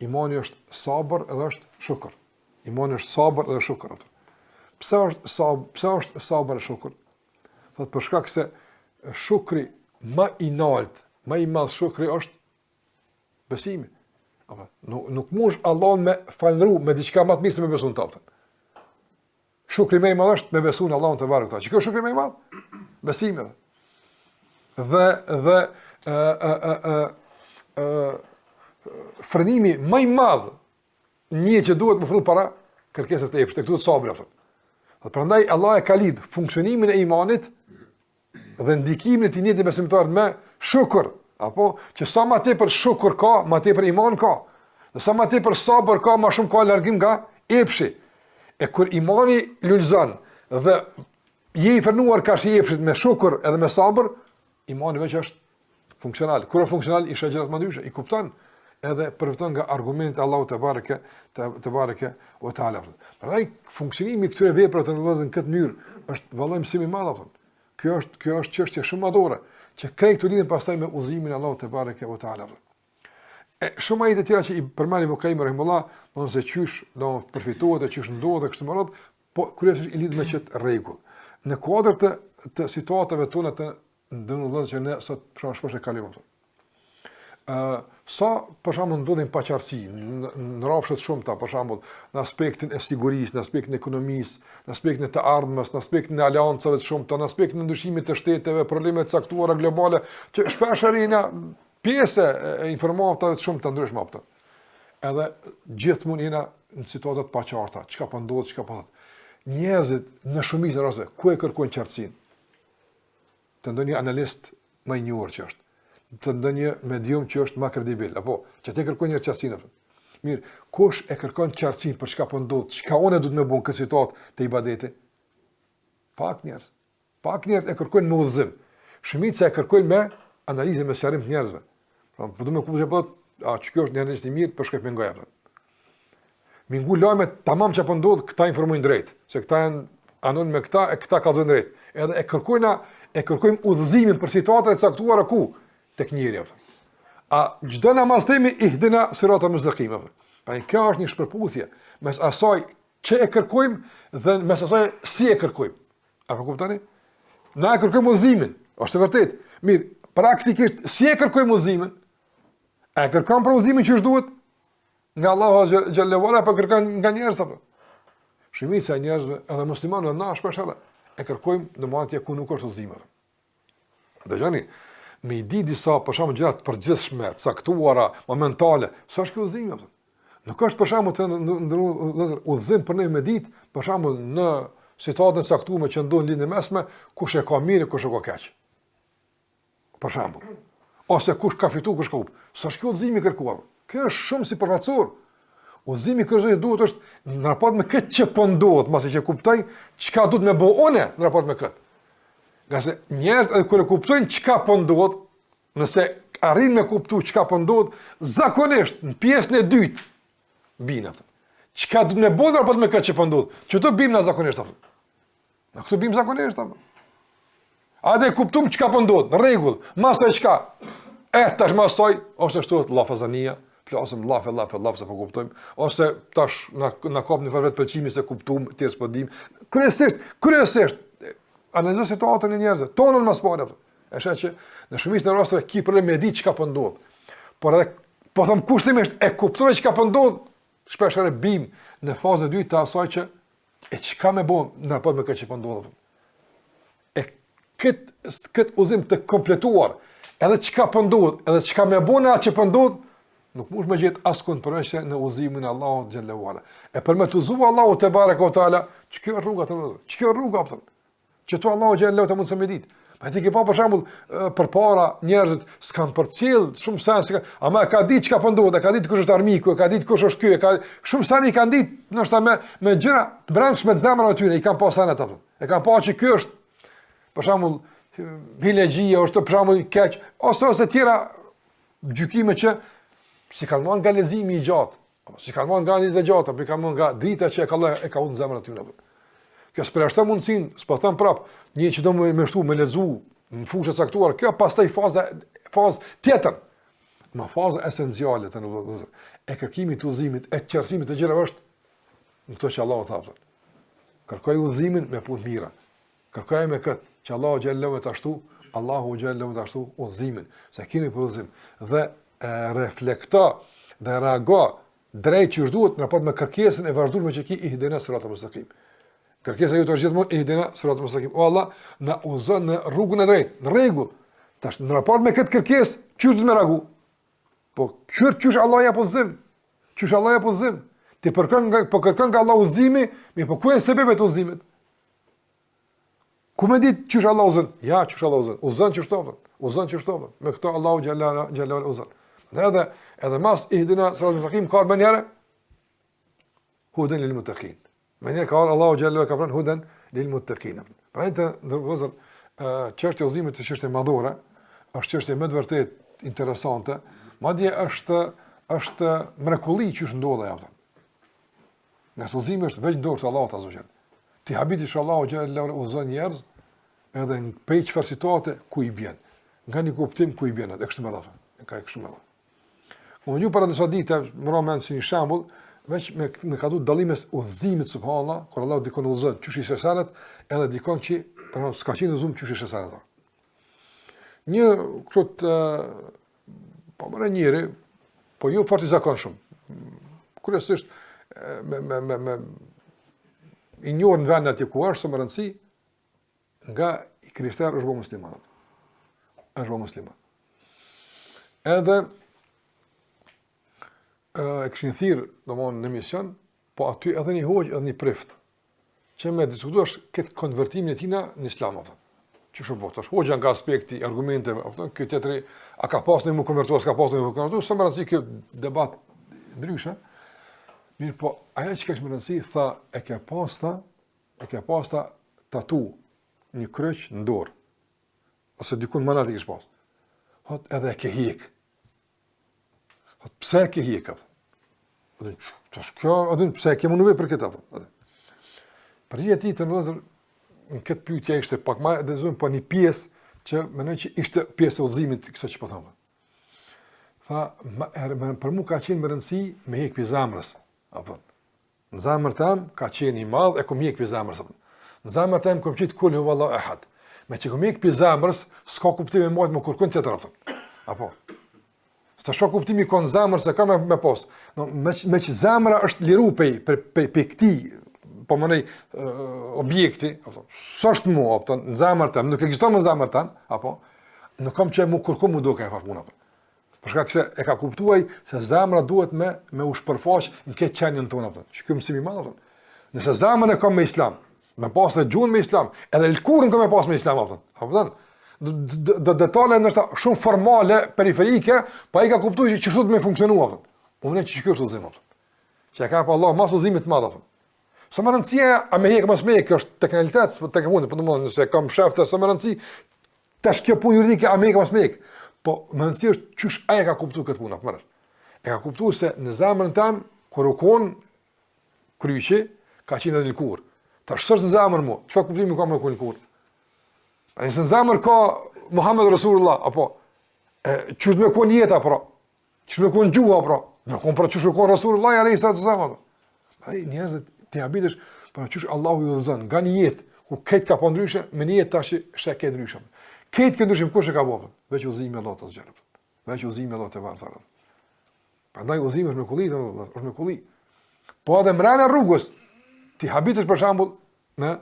Imani është sabër edhe është shukr. Imani është sabër edhe shukr. Pse është sabër dhe shukr? Thot për shkak se shukri më i lartë, më i madh shukri është besimi. Apo nuk mund Allahun me falëndru me diçka më të mirë se me besun taftë. Shukri më i madh është me besun Allahun te barekuhu. Çka është shukri më i madh? Besimi. Dhe frenimi më i madh një që duhet më frut para kërkesës të jepsh, tek duhet sabër atë. Prandaj Allah e ka lidh funksionimin e imanit dhe ndikimin e tij në besimtar me shukr. Apo që sa më tepër shukr ka, më tepër iman ka. Dhe sa më tepër sabër ka, më shumë ka largim nga epshi. E kur imani lulzon dhe je i frenuar ka si epshit me shukr edhe me sabër, imani veç është funksional. Kur është funksional, i shëgjërat më ndryshe, i kupton edhe përfiton nga argumentet e Allahut te bareke o taala. Prandaj funksionimi i këtyre veprave të ndodhin në këtë mënyrë është vallë mësim i madh. Kjo është çështje shumë madhore, që krejt të lidhen pastaj me udhëzimin e Allahut te bareke o taala. Shumë ajete tjera që i përmend Ibn Qayyim rahimahullah, domosë se qysh do përfitohet e qysh ndodhet kështu më radh, po kryesisht i lidh me çet rregull. Në kuadër të situatave tona të ndonjëherë që ne sot shpesh e kalojmë. Sa për shembull ndodhin paqartësi në rrafshe të shumta, për shembull në aspektin e sigurisë, në aspektin e ekonomisë, në aspektin e të ardhmës, në aspektin e aleancave të shumta, në aspektin e ndryshimit të shteteve, probleme të caktuara globale që shpesh arrin pjesë e informatave të shumta ndryshme ato. Edhe gjithmonë jena në situata të paqarta, çka po ndodh, çka po. Njerëzit në shumicën e rasteve ku e kërkojnë qartësinë? Të ndonjë analist më i njohur që është, të ndonjë medium që është më kredibil, apo që te kërkojnë një qartësinë. Mirë, kush e kërkon qartësinë për çka po ndodh, çka unë duhet më bëj këtë situatë të ibadeti? Pak njerëz. Pak njerëz e kërkojnë me udhëzim. Shumica e kërkojnë me analizë me sqarim të njerëzve. Pra, po do më kuptoj apo kjo është një analist i mirë për shkak të ngoja. Mi ngu lajme tamam që po ndodh, këta informojnë drejt, se këta janë anon me këta e këta kallzojnë drejt. Edhe e kërkojmë udhëzimin për situata të caktuara ku tek njeriu. A çdo namaztemi ihdina siratal mustaqim. Pra kjo është një shpërputhje mes asaj që e kërkojmë dhe mes asaj si e kërkojmë. Apo kuptoni? Na e kërkojmë udhëzimin, është vërtet. Mirë, praktikisht si e kërkojmë udhëzimin? A e kërkojmë për udhëzimin që është duhet? Nga Allahu xhallahu ala, pa kërkon nga njerëz apo? Shumica e njerëzve, edhe muslimanëve na shpesh e kërkojmë në momentin ku nuk është udhëzim. Dëgjoni, me i di disa për shembull gjëra të përgjithshme, caktuara, momentale, sa është ky udhëzim apo? Nuk është për shembull të udhëzim për ne me ditë, për shembull në situatën e caktuar që ndodhin lidhje mesme, kush e ka mirë, kush e ka keq. Për shembull, ose kush ka fituar, kush ka humbur. Sa është ky udhëzim i kërkuar? Kjo është shumë sipërfaqësor. Udhëzimi kërkojë duhet është në raport me këtë që po ndodhet, masi që kuptoj çka duhet më bëj unë në raport me këtë. Gjasë njerëzit edhe kur e kuptojnë çka po ndodhet, nëse arrin me kuptu çka po ndodh, zakonisht në pjesën e dytë bina. Çka do të më bëjë apo me këtë që po ndodh? Çto bim na zakonisht apo? Na këtu bim zakonisht apo? A dhe kuptum çka po ndodh? Në rregull, masoj çka? Tash masoj ose shtohet llafazania, flasëm llaf se po kuptojmë, ose tash na kapni për vetë pëlqimi se kuptum, tjerë s'po dim. Kryesisht analizoj situatën e njerëzve, tonën mas parë. E sheh që në shumicën e rasteve ki problem me di çka po ndodh. Por edhe po them kushtimisht e kuptoj çka po ndodh, shpesh herë bim në fazën e dytë të asaj që e çka më bën në raport me këtë që po ndodh. E kët uzim të kompletuar, edhe çka po ndodh, edhe çka më bën atë që po ndodh, nuk mund të më gjet askund përveç në udhëzimin e Allahut xhallahu ala. E për me të udhëzuar Allahu te baraka o taala, ç'kjo rruga të vëllai, ç'kjo rruga apo? Që tu Allahu xhallahu ta mund të më ditë. Pa ti ke pa për shembull përpara njerëzit s'kan përcjell shumë sens, ama ka ditë çka po ndodh, ka ditë kush është armiku, ka ditë kush është ky, ka shumë sani kanë ditë, ndoshta me gjëra të brendshme të zemrave të tyre, i kanë pasur ata. E kanë pasur që ky është për shembull hilegjia, ose për shembull keq, ose tjera gjykime që si kanë marrë nga lezimi i gjatë, si kanë marrë nga analiza e gjatë, apo kanë marrë nga drita që e ka udhën zemrën e tyre. Kjo s'përshton mundsinë, s'po them prap, një që do më shtu me lexu në fushë të caktuar, kjo pastaj fazë tjetër. Ma faza esenciale të e kërkimit të udhëzimit, e qartësimit të gjërave është në këto që Allahu thapë. Kërkoj udhëzimin me punë mira. Kërkoj me këtë që Allahu xhallahu të ashtu, Allahu xhallahu të ashtu udhëzimin, se keni për udhëzim dhe reflekto dhe reago drejt që duhet në raport me kërkesën e vazhdueshme që ki ihdina siratal mustaqim. Kërkesa jote është gjithmonë ihdina siratal mustaqim. O Allah, na udhëzon në rrugën e drejtë, në rregull. Tash në raport me këtë kërkesë, çu do të më reago? Po çysh Allah ja udhëzim? Çysh Allah ja udhëzim? Ti kërkon nga Allah udhëzimi, mi po ku janë sebepet e udhëzimit? Ku më ditë çysh Allah udhëzon? Ja, çysh Allah udhëzon? Udhëzon çysh topën. Udhëzon çysh topën. Me këtë Allahu xhallahu udhëzon. Edhe mas ihdina siratal mustaqim ka banjera hudan lil muttaqin. Mënyrë ka Allahu xhallahu ka pranë hudan lil muttaqin. Pra të ndërgozën çështja e udhëzimit është çështje madhore, është çështje më të vërtet interesante, madje është mrekulli që ndodha ajo. Nëse udhëzimi është veç dorë të Allahut azza xhall. Ti habiti inshallah xhallahu udhëzon njerëz edhe në prej çfarë situate ku i bjen. Nga një kuptim ku i bjen atë kështu më radhë. Ka kështu më radhë. Unë ju para disa ditë më roman si një shembull, veç me ka dhënë dallimes udhëzimit subhanallahu, kur Allahu dikon udhëzon çuçi shesaret, edhe dikon që s'ka qenë udhëzim çuçi shesaret. Një kështu po më njëri, po jo fort i zakonshëm. Kryesisht me i njohur në vend aty ku është së më rëndësi nga i krishterë është bo musliman. Është bo musliman. Edhe e këshin thirë, do më në mision, po aty edhe një hoqë edhe një prift, që me diskutuash këtë konvertimin e tina në islam. Që shumë po, tash hoqëja nga aspekti, argumenteve, këtë tjetëri, a ka pas në mu konvertua, s'ka pas në mu konvertua, së më rëndësi kjo debat ndryshe, mirë po, aja që ka që më rëndësi, tha, e ke pas ta tatu një kryq në dorë, ose dikun më natë i kishë pas. Hot, edhe e ke hikë. Hot, pse e ke hikë? Pse e ke munduve për këtë? Përgjigja e tij të nëzër, në këtë pyetje ishte pak më detalizuar po një pjesë që mendoj që ishte pjesë e udhëzimit kësaj që po them. Tha, për mua ka qenë më rëndësi me hik pi zamrës. Apo. Në zamrën tam ka qenë i madh e kom hik pi zamrës. Në zamrën tam kom qit kul huwallahu ahad. Me që kom hik pi zamrës, s'ka kuptim e mojt më kërkon tjetër. Apo. S'ta shko kuptimi kon zamrës se ka me pas. No, me që zamra është liru pe këtij po mënej objekti, apo, s'është mua, apo, në zamër tam, nuk ekziston në zamër tam, apo, nuk kam që mu kërku mu duke e farpuna. Për shkak se e ka kuptuaj se zamra duhet me u shpërfaq në këtë qenjën tonë, apo, që kjo mësimi madh, apo. Nëse zamrën e kam me islam, me pas dhe gjuhën me islam, edhe lkurën kam me pas me islam, apo, do detale nështë shumë formale, periferike, pa i ka kuptuaj që qështu të me funksionu, apo. Unë që kjo është udhëzim, apo. Që e ka pa Allah mas udhëzimit madh, apo. Së më rëndësia, a me hekë mësë me hekë, është teknikalitet, tek punë, nëse kam shefte, së më rëndësi, tash kjo punë juridike, a me hekë mësë me hekë. Po më rëndësishme është çysh ai ka kuptuar këtë punë apo. E ka kuptuar se në zemrën tëm kur u kon kryqi ka qenë në lëkurë. Tash sot në zemrën mu, çfarë kuptimi ka me lëkurë? Ai në zemër ka Muhammed Rasulullah apo çu me kon jeta pra. Çu me kon gjuha pra. Me kon pra çu kon Rasulullah alayhi sallam. Ai njerëzit te habitesh për çu Allahu ju dhëzon nga një jetë ku këtë ka po ndryshe, me një jetë tash është ke ndryshëm. Këtë që ndryshim kush e ka bërë? Veç udhëzimi i Allahut azh. Veç udhëzimi i Allahut te vërtetë. Prandaj udhëzimi është me kulli, është me kulli. Po edhe mbrana rrugës ti habitesh për shembull me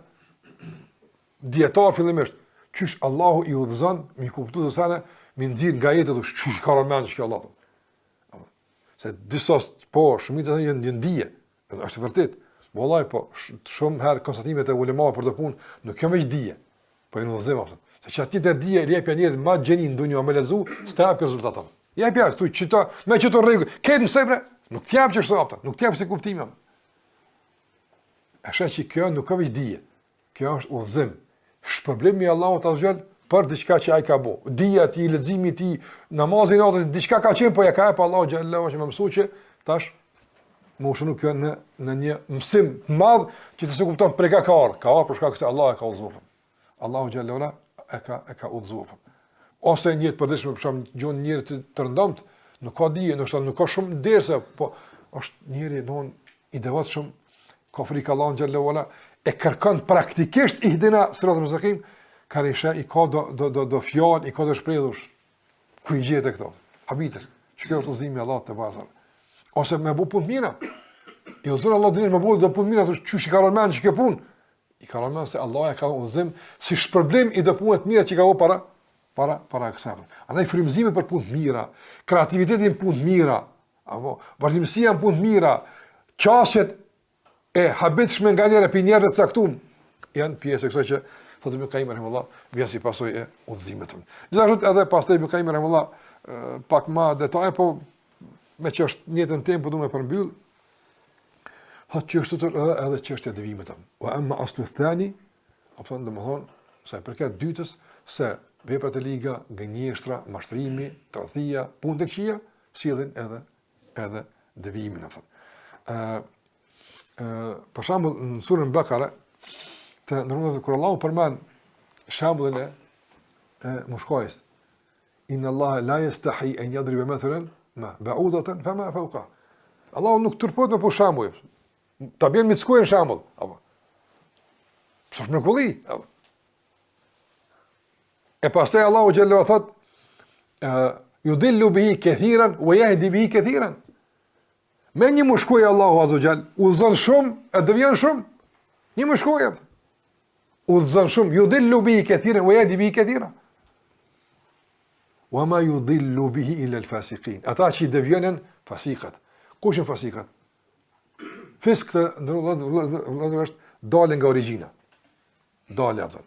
dietar fillimisht. Qysh Allahu i udhëzon, mi kuptu të sana, mi nxirr nga jeta thosh çush ka rëmend që Allah. Se disa po shumica janë ndije, është vërtet. Vallai po shumë herë konstatimet e ulemave për të punë nuk kanë veç dije, po janë udhëzim apo. Se çati të dije i jep njerëz më gjenin ndonjë me lezu, s'ta ka rezultat apo. Ja bja këtu çito, me çito rregull. Këtë më sepre, nuk t'jap që ashtu apo, nuk t'jap se kuptimi. Asha që kjo nuk ka veç dije. Kjo është udhëzim. Shpërblimi i Allahut azhjal për diçka që ai ka bë. Dija ti, leximi i tij, namazi natës, diçka ka qenë, po ja ka hap Allahu xhallahu që më mësoi që tash më ushunu kjo në një mësim të madh që të se kupton për ka për shkak se Allah e ka udhëzuar. Allahu xhallahu e ka udhëzuar. Ose një të përditshme për shkak gjon njëri të rëndomt, nuk ka dije, ndoshta nuk ka shumë derse, po është njëri don i devotshëm, ka frikë Allahu xhallahu e kërkon praktikisht ihdina siratal mustaqim, ka risha i ka do fjalë, i ka do shprehur ku i gjetë këto. Habiter, çka është udhëzimi i Allahut te vërtetë. Ose me bu punë mira. I udhëzon Allah dinë me bu do punë mira, thosh çuçi ka rëmend që kjo punë. I ka rëmend se Allah e ka udhëzim si shpërblim i do punë të mira që ka vë para kësaj. Andaj frymëzimi për punë të mira, kreativiteti në punë të mira, apo vazhdimësia në punë të mira, qasjet e habitshme nga njëra për njerëz të caktuar janë pjesë e kësaj që thotë Ibn Qayyim rahimahullah, vjen si pasojë e udhëzimit. Gjithashtu edhe pastaj Ibn Qayyim rahimahullah pak më detaje, po me që është njëtën temë, po du me përmbyll, thotë që është të tërë edhe që është e devimit. O emma aslu thani, apëton dhe më thonë, sa e përket dytës, se veprat e liga, gënjeshtra, mashtrimi, tradhia, punë të këqija, sjellin edhe devimin. Për shembull, në surën Bakara, të ndërmjetësit, kur Allahu përmend shembullin e mushkojës, inna Allaha la yastahi an yadriba mathalan ma ba'udatan fama fawqa. Allahu nuk turpot me po shembull. Ta bën me të shkojnë shembull, apo. Çfarë më kulli? E pastaj Allahu xhallahu thot yudillu bihi kathiran wa yahdi bihi kathiran. Me një mushkoj Allahu azza xhall udhzon shumë, e devjon shumë. Një mushkoj udhzon shumë, yudillu bihi kathiran wa yahdi bihi kathiran. Wa ma yudillu bihi illa al-fasiqin. Ata që devjonin fasiqat. Kush janë fasiqat? Fisk të ndërrua është dalë nga origjina. Dalë apo.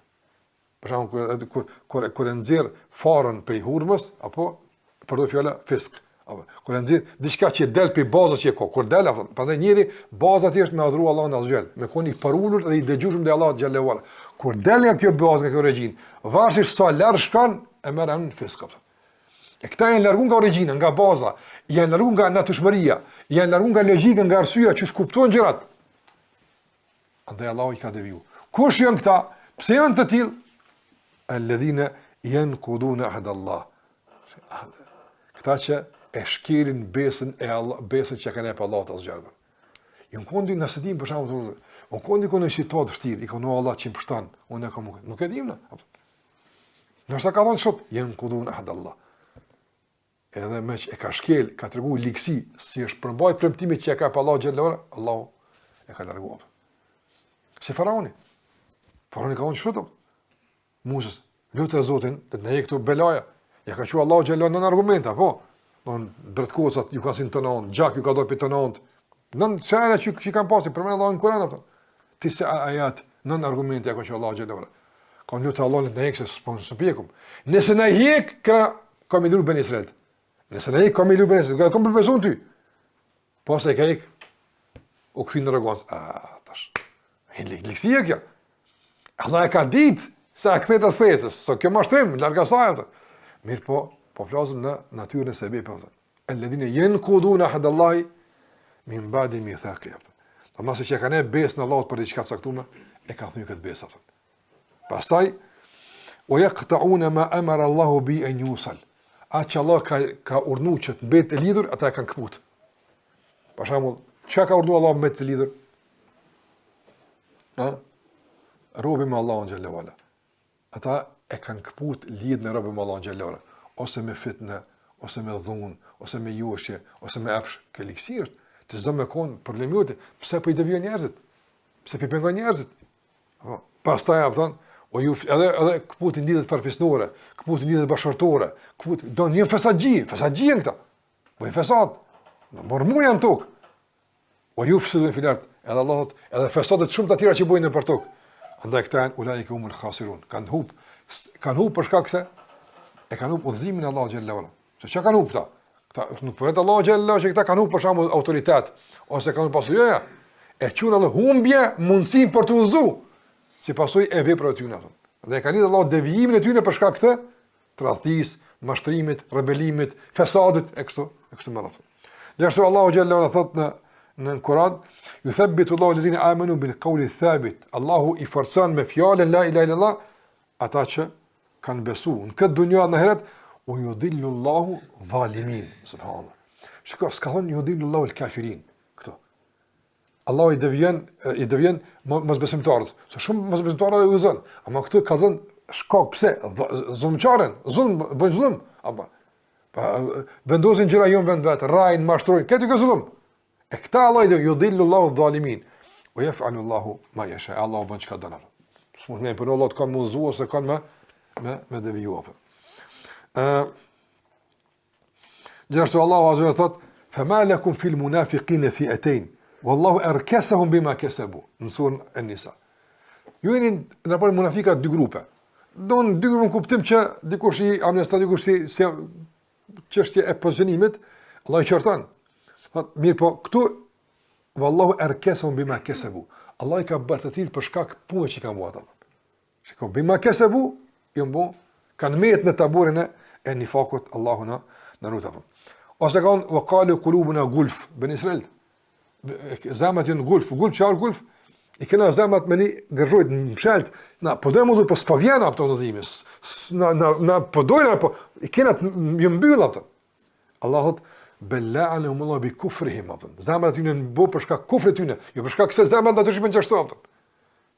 Për shembull kur e nxjerr farën prej hurmës apo përdor fjala fisk. Apo kur e nxjerr diçka që del prej bazës që ka. Kur del apo, prandaj njëri baza e është me adhuru Allahun azhjal, me koni parulur dhe i dëgjuar te Allahu xhallahu ala. Kur del nga kjo bazë, nga kjo origjinë, varësisht sa larg shkon, e merren fisk apo. E këta janë largu nga origjina, nga baza, janë largu nga natyrshmëria, janë largu nga logjika, nga arsyeja që kuptojnë gjërat. Andaj Allahu i ka deviju. Kush janë këta? Pse janë të tillë? Alladhina yanquduna ahd Allah. Këta që e shkelin besën e Allah, besën që kanë pa Allahu azhjal. Ju kondi në sedim për shkakun, u kondi konë situatë vështirë, i kono Allah që më shton, unë kam nuk e dim na. Nëse ka thonë sot yanquduna ahd Allah. Edhe me që e ka shkel, ka të regu likësi, si është përmbajt premtimit që e ka pa Allahu xhallahu, Allahu e ka larguar. Si faraoni. Faraoni ka thonë çfarë? Muzës, lutë Zotin, të na jep këto belaja. Ja ka thënë Allahu xhallahu në argumenta, po. Don bretkocat ju ka sin tonon, gjak ju ka dopi tonon. Nën çana që kanë pasi për Allahu në Kur'an ato. Ti se ayat nën argumente ja ka thënë Allahu xhallahu. Ka lutë Allahu në ekse sponsorbiekum. Nëse na hiq ka më dhur ben Israel. Nëse ne kam i lubën, ka kom përbeson ty. Pas e ka ik u kthin në rregoncë. Tash. Likësia kjo. Allah e ka ditë se a kthehet as thesës, so kjo mashtrim larg asaj atë. Mirë po po flasim në natyrën e sebepeve. Alladhina yanquduna ahdallahi min ba'di mithaqi. Do mos që kanë besë në Allah për diçka të caktuar, e ka thënë këtë besë. Pastaj wa yaqta'una ma amara Allahu bi an yusal. Atë Allah ka urdhëruar që të mbetë e lidhur, ata e kanë kaput. Për shembull, çka ka urdhëruar Allah me të lidhur? Robi me Allahun xhallahu ala. Ata e kanë kaput lidhjen e robi me Allahun xhallahu ala, ose me fitnë, ose me dhunë, ose me joshje, ose me afsh, ke liksir. Të çdo me kon problemi jote, pse po i devijon njerëzit? Pse po i pengon njerëzit? Pastaj thon, o ju edhe kaputin lidhet farfisnore, kaputin lidhet bashkëtorë, kaput do një fesadxhi janë këta. Po i fesad. Në mormu janë tokë. O ju fësëdhën filart, edhe Allah thot, edhe fesadet shumë të tjera që bojnë në për tokë. Andaj këta janë ulaike humul khasirun. Kanë hub për shkak se e kanë hub udhëzimin e Allahut xhallahu ala. Se çka kanë hub këta? Këta nuk po vetë Allahu xhallahu që këta kanë hub për shembull autoritet ose kanë pasurinë. E quhen edhe humbje mundësinë për të udhëzuar. Si pasojë e veprave të tyre. Dhe kanë lidhur Allahu devijimin e tyre për shkak të tradhtisë, mashtrimit, rebelimit, fesadit e kështu me radhë. Gjithashtu Allahu xhallahu ala thot në Kur'an, yuthabbitu Allahu alladhina amanu bil qawli thabit. Allahu i forcon me fjalën la ilaha illallah ata që kanë besuar në këtë dunjë në ahiret, u yudhillu Allahu zalimin. Subhanallah. Shikoj, s'ka thonë yudhillu Allahu al-kafirin. Këto. Allahu i devjen mosbesimtarët. Se shumë mosbesimtarë e uzon, ama këtu ka thënë shkak pse zullumçaren, bëjnë zullum, apo vendosin gjëra jo vend vet, rajnë, mashtrojnë, këtë që zullum. E këta Allah i dhe yudhillu Allahu dhalimin. O yef'alu Allahu ma yasha. Allahu bën çka don. S'mund më punë Allah të kanë mundzuar ose kanë me devijuar. Gjithashtu Allahu azza wa thot, "Fama lakum fil munafiqina fi'atayn, wallahu arkasahum bima kasabu." Në surën An-Nisa. Ju jeni në raport munafikat dy grupe. Don dy grupe në kuptim që dikush i amnestat, dikush si çështje e pozicionimit, Allah i qorton. Thot, mirë po, këtu, wallahu arkasahum bima kasabu. Allah i ka bërë të tillë për shkak punës që ka bërë ata. Shikoj, bima kasabu, kanë metë në taburin e nifakut, Allahu na ruta. Ose kanë, wa qalu qulubuna gulf, ben Israel. Zemrat janë gulf çfarë gulf? I kena zemrat me një gërrojt në mshelt, na po dojmë udhë, po s'po vjena apëto në dhimi, na po dojnë, po i kena të jë mbyllë apëto. Allah thot, bella'anehum Allah bi kufrihim apëto. Zemrat t'yne në bo përshka kufrit t'yne, jo përshka këse zemrat në të shqipen qashtu apëto.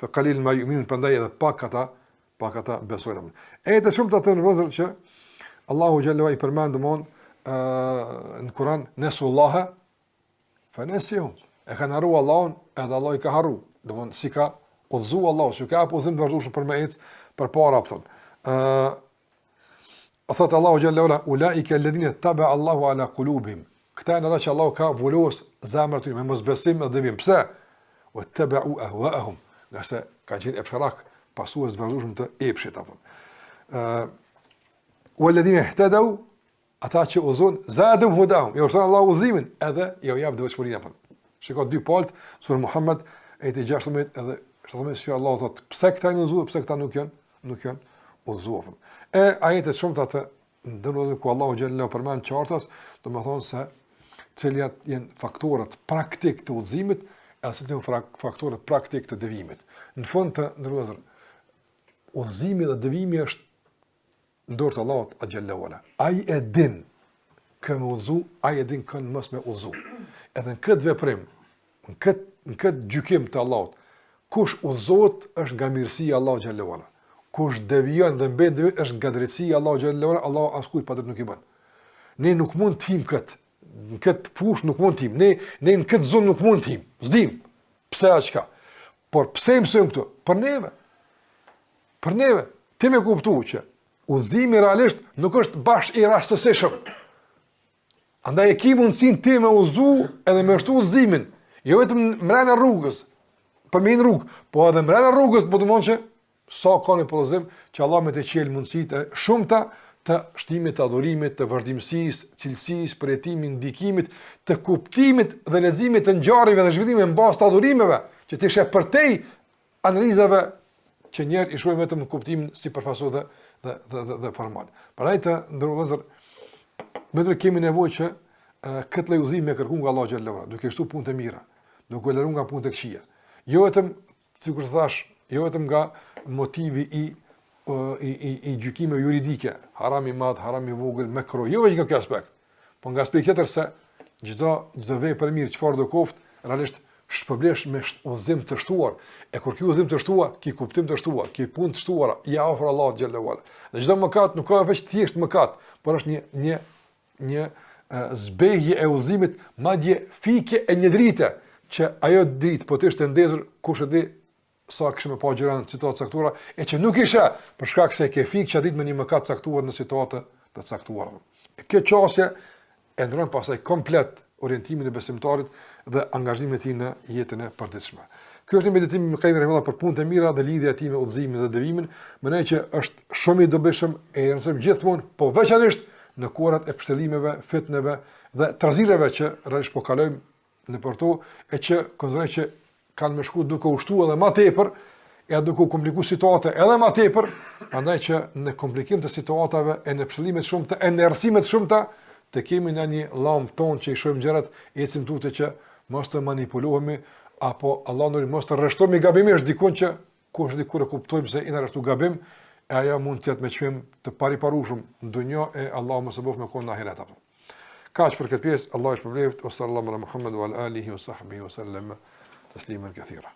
Fe kalil ma juminun përndaj edhe pak ata besojnë. E të shumë të të nërvëzër që Allahu Gjalloha i përmendë mon në Kur'an, nesu Allahe, fe nesihum. E ka naru Allahun edhe Allah i ka haru. Domthon si ka udhëzu Allahu, si ka apo udhëzim të vazhdueshëm për me ec përpara thon. Thot Allahu xhallahu ala ulaika alladhina taba Allahu ala qulubihim. Këta janë ata që Allahu ka vulos zemrat e tyre me mosbesim dhe dëvim. Pse? Wattaba'u ahwa'ahum. Nëse ka qenë epsharak, pasues të vazhdueshëm të epshit apo. Walladhina ihtadaw, ata që udhëzon zadum hudahum. Jo thon Allahu udhëzimin edhe jo jap devotshmërinë apo. Shikoj dy palët sur Muhammed e të 16 edhe 17 që Allah thot pse këta janë udhëzuar, pse këta nuk janë udhëzuar. E ajetet shumë të atë ndërlozën ku Allahu xhallahu përmend qartas, domethënë se cilat janë faktorët praktik të udhëzimit e cilat janë faktorët praktik të devimit. Në fund të ndërlozën udhëzimi dhe devimi është në dorë të Allahut xhallahu ala. Ai e din këmë udhëzu, ai e din kënë mos me udhëzu. Edhe në këtë veprim, në këtë gjykim të Allahut, kush udhëzohet është nga mirësia e Allahut xhallahu ala. Kush devijon dhe mbet devijim është nga drejtësia e Allahut xhallahu ala, Allahu askujt patjetër nuk i bën. Ne nuk mund të him në këtë fushë nuk mund të him. Ne në këtë zonë nuk mund të him. S'dim. Pse aq? Por pse mësojmë këtu? Për neve. Ti më kuptuo që udhëzimi realisht nuk është bash i rastësishëm. Andaj e ki mundësin ti me udhëzu edhe me shtu udhëzimin, jo vetëm mrena rrugës, për me në rrugë, po edhe mrena rrugës, po të mund që sa ka një udhëzim që Allah me të qelë mundësit e shumëta të shtimit, të adhurimit, të vazhdimësis, cilësis, përjetimin, ndikimit, të kuptimit dhe leximit të ngjarjeve dhe zhvillimeve në bazë të adhurimeve, që të ishe përtej analizave që njerë i shohin vetëm në kuptimin si përfasu dhe formal. Prandaj të ndërvëllëzër, Vetëm kemi nevojë që këtë lloj udhëzimi me kërkuar nga Allahu xhallahu ala, duke shtu punë të mira, duke lëruar nga punë të këqija. Jo vetëm, sikur thash, jo vetëm nga motivi i gjykimeve juridike, haram i madh, haram i vogël, makruh, jo vetëm nga ky aspekt, por nga aspekti tjetër se çdo vepër e mirë çfarë do koft, realisht shpërblesh me udhëzim të shtuar. E kur ky udhëzim të shtuar, ki kuptim të shtuar, ki punë të shtuara, ja ofër Allahu xhallahu ala. Dhe çdo mëkat nuk ka veç thjesht mëkat, por është një zbehje e udhëzimit, madje fike e një drite, që ajo dritë po të ishte ndezur, kush e di sa kishte më pa gjëra në situatë caktuara, e që nuk isha për shkak se ke fikë që ditë me një mëkat caktuar në situata të caktuara. Kjo çështje e ndron pastaj komplet orientimin e besimtarit dhe angazhimin e tij në jetën e përditshme. Ky është një meditim më kaim rremalla për punët e mira dhe lidhja e tij me udhëzimin dhe devimin, mendoj që është shumë i dobishëm e rëndësishëm gjithmonë, po veçanërisht në kuadrat e përshëllimeve, fitneve dhe trazireve që realisht po kalojmë në përto, e që konsideroj që kanë më shku duke u shtuar edhe më tepër, edhe duke u komplikuar situata edhe më tepër, prandaj që në komplikim të situatave e në përshëllime të shumta, e në errësime të shumta, të kemi në një llam ton që i shohim gjërat, ecim tutje që mos të manipulohemi apo Allahu nuk mos të rreshtohemi gabimisht dikun që kush dikur e kuptojmë se i na rreshtu gabim, e ajo mund të jetë me çmim të pariparueshëm në dunjë e Allahu mos e bëf me kon në ahiret apo. Kaq për këtë pjesë, Allahu e shpëlbeft, sallallahu ala Muhammed wa ala alihi wa sahbihi wa sallam tasliman kathira.